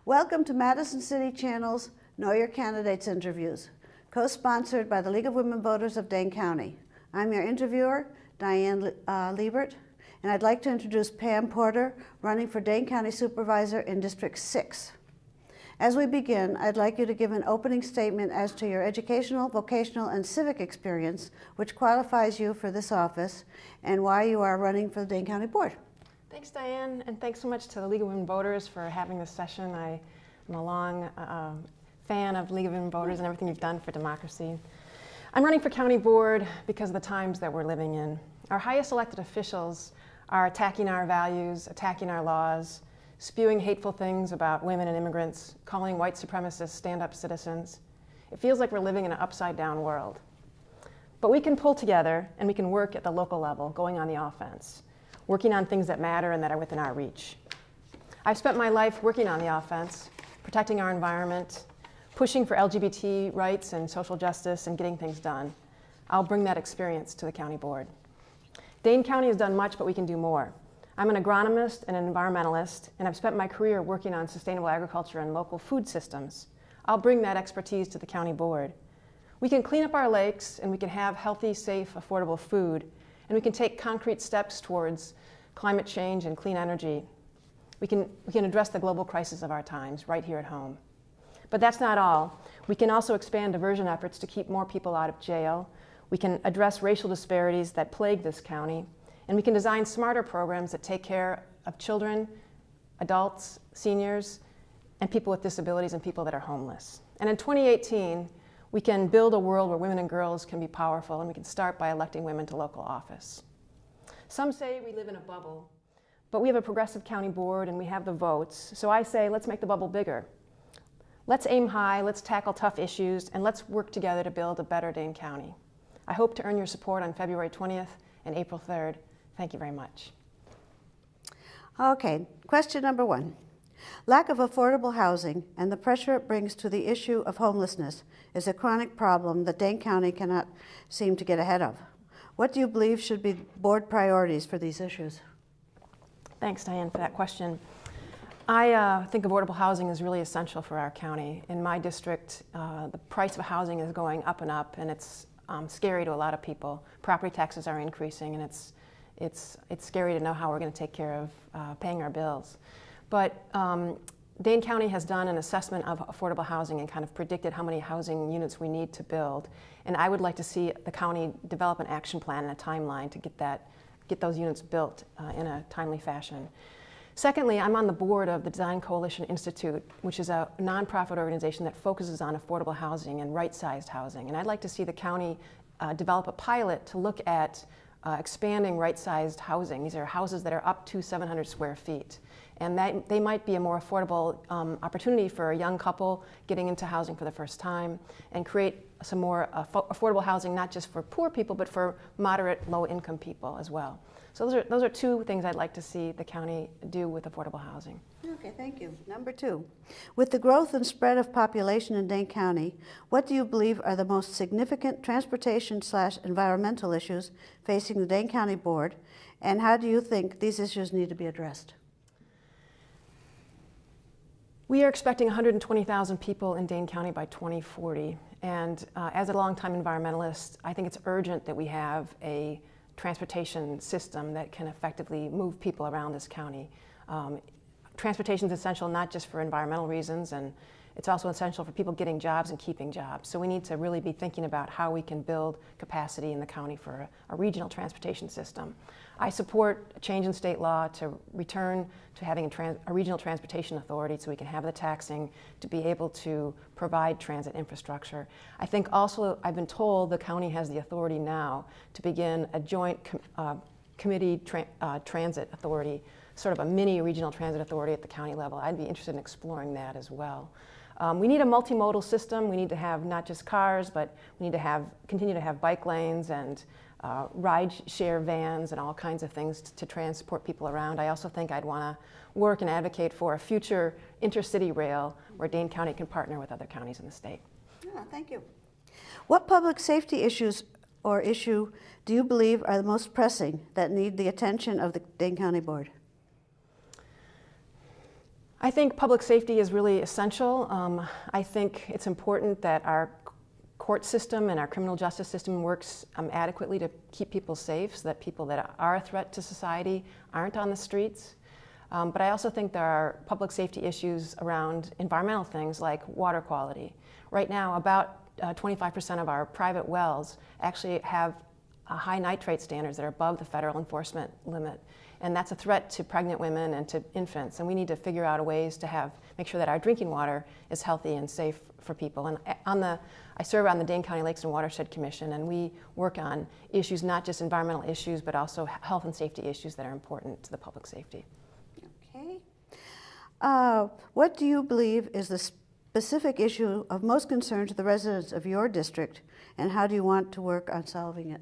Welcome to Madison City Channel's Know Your Candidates interviews, co-sponsored by the League of Women Voters of Dane County. I'm your interviewer, Diane Liebert, and I'd like to introduce Pam Porter, running for Dane County Supervisor in District 6. As we begin, I'd like you to give an opening statement as to your educational, vocational, and civic experience, which qualifies you for this office, and why you are running for the Dane County Board. Thanks, Diane, and thanks so much to the League of Women Voters for having this session. I'm a long fan of League of Women Voters and everything you've done for democracy. I'm running for County Board because of the times that we're living in. Our highest elected officials are attacking our values, attacking our laws, spewing hateful things about women and immigrants, calling white supremacists stand-up citizens. It feels like we're living in an upside-down world. But we can pull together and we can work at the local level, going on the offense, working on things that matter and that are within our reach. I've spent my life working on the offense, protecting our environment, pushing for LGBT rights and social justice and getting things done. I'll bring that experience to the county board. Dane County has done much, but we can do more. I'm an agronomist and an environmentalist, and I've spent my career working on sustainable agriculture and local food systems. I'll bring that expertise to the county board. We can clean up our lakes, and we can have healthy, safe, affordable food, and we can take concrete steps towards climate change and clean energy. We can address the global crisis of our times right here at home. But that's not all. We can also expand diversion efforts to keep more people out of jail. We can address racial disparities that plague this county. And we can design smarter programs that take care of children, adults, seniors, and people with disabilities and people that are homeless. And in 2018, we can build a world where women and girls can be powerful, and we can start by electing women to local office. Some say we live in a bubble, but we have a progressive county board and we have the votes. So I say, let's make the bubble bigger. Let's aim high, let's tackle tough issues, and let's work together to build a better Dane County. I hope to earn your support on February 20th and April 3rd. Thank you very much. Okay, question number 1. Lack of affordable housing and the pressure it brings to the issue of homelessness is a chronic problem that Dane County cannot seem to get ahead of. What do you believe should be board priorities for these issues? Thanks, Diane, for that question. I think affordable housing is really essential for our county. In my district, the price of housing is going up and up, and it's scary to a lot of people. Property taxes are increasing, and it's scary to know how we're going to take care of paying our bills. But Dane County has done an assessment of affordable housing and kind of predicted how many housing units we need to build. And I would like to see the county develop an action plan and a timeline to get those units built in a timely fashion. Secondly, I'm on the board of the Design Coalition Institute, which is a nonprofit organization that focuses on affordable housing and right-sized housing. And I'd like to see the county develop a pilot to look at expanding right-sized housing. These are houses that are up to 700 square feet. And they might be a more affordable opportunity for a young couple getting into housing for the first time, and create some more affordable housing, not just for poor people, but for moderate, low-income people as well. So those are two things I'd like to see the county do with affordable housing. Okay, thank you. Number 2, with the growth and spread of population in Dane County, what do you believe are the most significant transportation/environmental issues facing the Dane County Board, and how do you think these issues need to be addressed? We are expecting 120,000 people in Dane County by 2040, and as a longtime environmentalist, I think it's urgent that we have a transportation system that can effectively move people around this county. Transportation is essential not just for environmental reasons, and it's also essential for people getting jobs and keeping jobs. So we need to really be thinking about how we can build capacity in the county for a regional transportation system. I support a change in state law to return to having a regional transportation authority so we can have the taxing to be able to provide transit infrastructure. I think also, I've been told the county has the authority now to begin a joint committee transit authority, sort of a mini regional transit authority at the county level. I'd be interested in exploring that as well. We need a multimodal system. We need to have not just cars, but we need to continue to have bike lanes and ride-share vans and all kinds of things to transport people around. I also think I'd want to work and advocate for a future intercity rail where Dane County can partner with other counties in the state. Yeah, thank you. What public safety issues or issue do you believe are the most pressing that need the attention of the Dane County Board? I think public safety is really essential. I think it's important that our court system and our criminal justice system works adequately to keep people safe so that people that are a threat to society aren't on the streets. But I also think there are public safety issues around environmental things like water quality. Right now, about 25% of our private wells actually have high nitrate standards that are above the federal enforcement limit. And that's a threat to pregnant women and to infants. And we need to figure out ways to make sure that our drinking water is healthy and safe for people. And I serve on the Dane County Lakes and Watershed Commission, and we work on issues, not just environmental issues, but also health and safety issues that are important to the public safety. Okay. What do you believe is the specific issue of most concern to the residents of your district, and how do you want to work on solving it?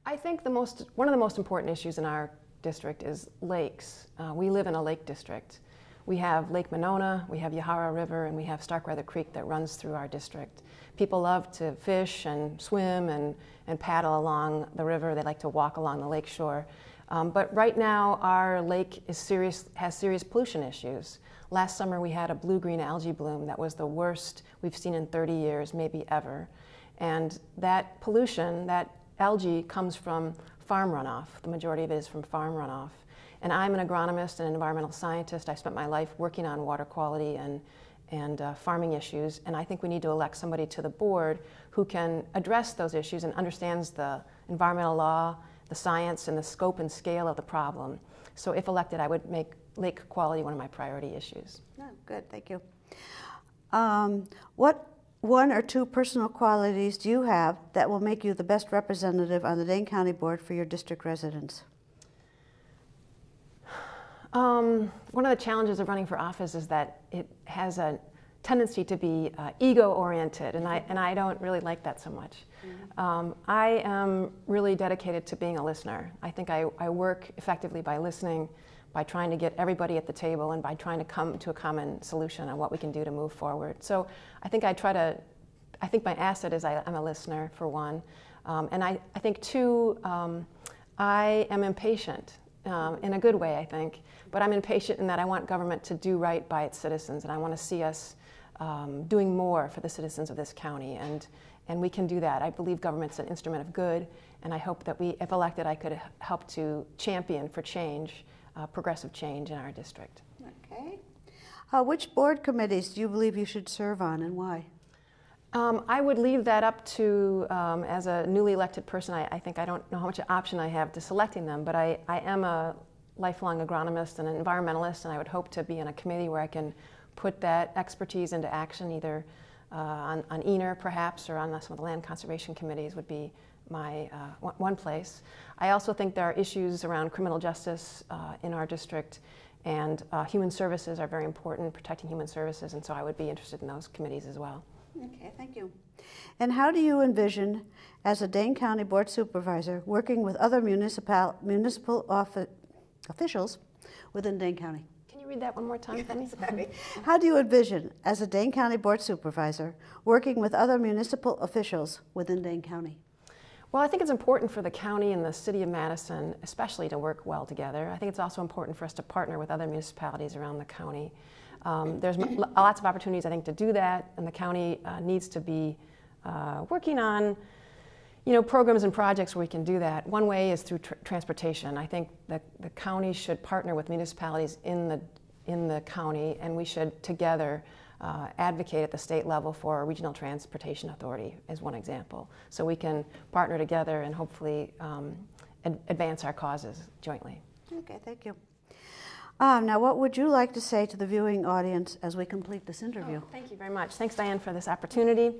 I think one of the most important issues in our district is lakes. We live in a lake district. We have Lake Monona, we have Yahara River, and we have Starkweather Creek that runs through our district. People love to fish and swim and paddle along the river. They like to walk along the lake shore. But right now, our lake has serious pollution issues. Last summer, we had a blue-green algae bloom that was the worst we've seen in 30 years, maybe ever. And that pollution, that algae, comes from farm runoff. The majority of it is from farm runoff. And I'm an agronomist and an environmental scientist. I spent my life working on water quality and farming issues. And I think we need to elect somebody to the board who can address those issues and understands the environmental law, the science, and the scope and scale of the problem. So if elected, I would make lake quality one of my priority issues. Oh, good, thank you. What one or two personal qualities do you have that will make you the best representative on the Dane County Board for your district residents? One of the challenges of running for office is that it has a tendency to be ego-oriented, and I don't really like that so much. Mm-hmm. I am really dedicated to being a listener. I think I work effectively by listening, by trying to get everybody at the table, and by trying to come to a common solution on what we can do to move forward. So I think I think my asset is I'm a listener, for one. And I think, two, I am impatient. In a good way, I think, but I'm impatient in that I want government to do right by its citizens, and I want to see us doing more for the citizens of this county, and we can do that. I believe government's an instrument of good, and I hope that if elected, I could help to champion for change, progressive change in our district. Okay. Which board committees do you believe you should serve on, and why? I would leave that up to, as a newly elected person, I think I don't know how much option I have to selecting them, but I am a lifelong agronomist and an environmentalist, and I would hope to be in a committee where I can put that expertise into action, either on ENER perhaps, or on some of the land conservation committees would be my one place. I also think there are issues around criminal justice in our district, and human services are very important, protecting human services, and so I would be interested in those committees as well. Okay, thank you. And how do you envision, as a Dane County Board Supervisor, working with other municipal officials within Dane County? Can you read that one more time for me? Sorry. How do you envision, as a Dane County Board Supervisor, working with other municipal officials within Dane County? Well, I think it's important for the county and the city of Madison, especially, to work well together. I think it's also important for us to partner with other municipalities around the county. There's lots of opportunities, I think, to do that, and the county needs to be working on, programs and projects where we can do that. One way is through transportation. I think that the county should partner with municipalities in the county, and we should together advocate at the state level for a regional transportation authority, as one example. So we can partner together and hopefully advance our causes jointly. Okay, thank you. Now, what would you like to say to the viewing audience as we complete this interview? Oh, thank you very much. Thanks, Diane, for this opportunity.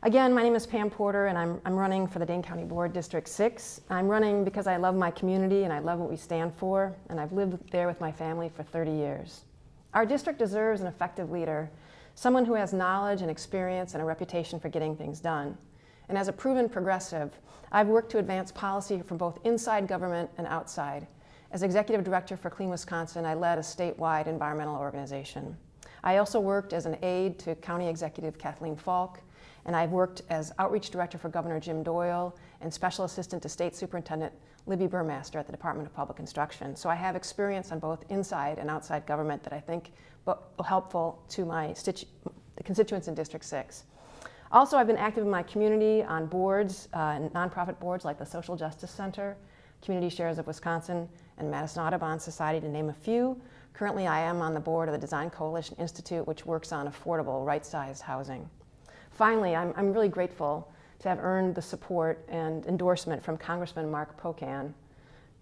Again, my name is Pam Porter, and I'm running for the Dane County Board District 6. I'm running because I love my community and I love what we stand for, and I've lived there with my family for 30 years. Our district deserves an effective leader, someone who has knowledge and experience and a reputation for getting things done. And as a proven progressive, I've worked to advance policy from both inside government and outside. As executive director for Clean Wisconsin, I led a statewide environmental organization. I also worked as an aide to County Executive Kathleen Falk, and I've worked as outreach director for Governor Jim Doyle and special assistant to State Superintendent Libby Burmaster at the Department of Public Instruction. So I have experience on both inside and outside government that I think will be helpful to the constituents in District 6. Also, I've been active in my community on boards, nonprofit boards like the Social Justice Center, Community Shares of Wisconsin, and Madison Audubon Society, to name a few. Currently, I am on the board of the Design Coalition Institute, which works on affordable, right-sized housing. Finally, I'm really grateful to have earned the support and endorsement from Congressman Mark Pocan,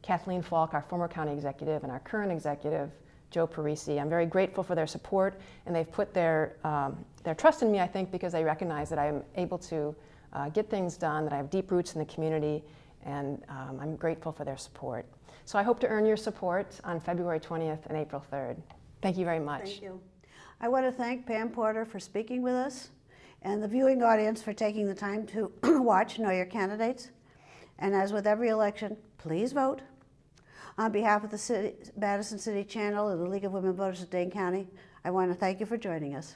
Kathleen Falk, our former county executive, and our current executive, Joe Parisi. I'm very grateful for their support, and they've put their trust in me, I think, because they recognize that I am able to get things done, that I have deep roots in the community, and I'm grateful for their support. So I hope to earn your support on February 20th and April 3rd. Thank you very much. Thank you. I want to thank Pam Porter for speaking with us, and the viewing audience for taking the time to watch Know Your Candidates. And as with every election, please vote. On behalf of the Madison City Channel and the League of Women Voters of Dane County, I want to thank you for joining us.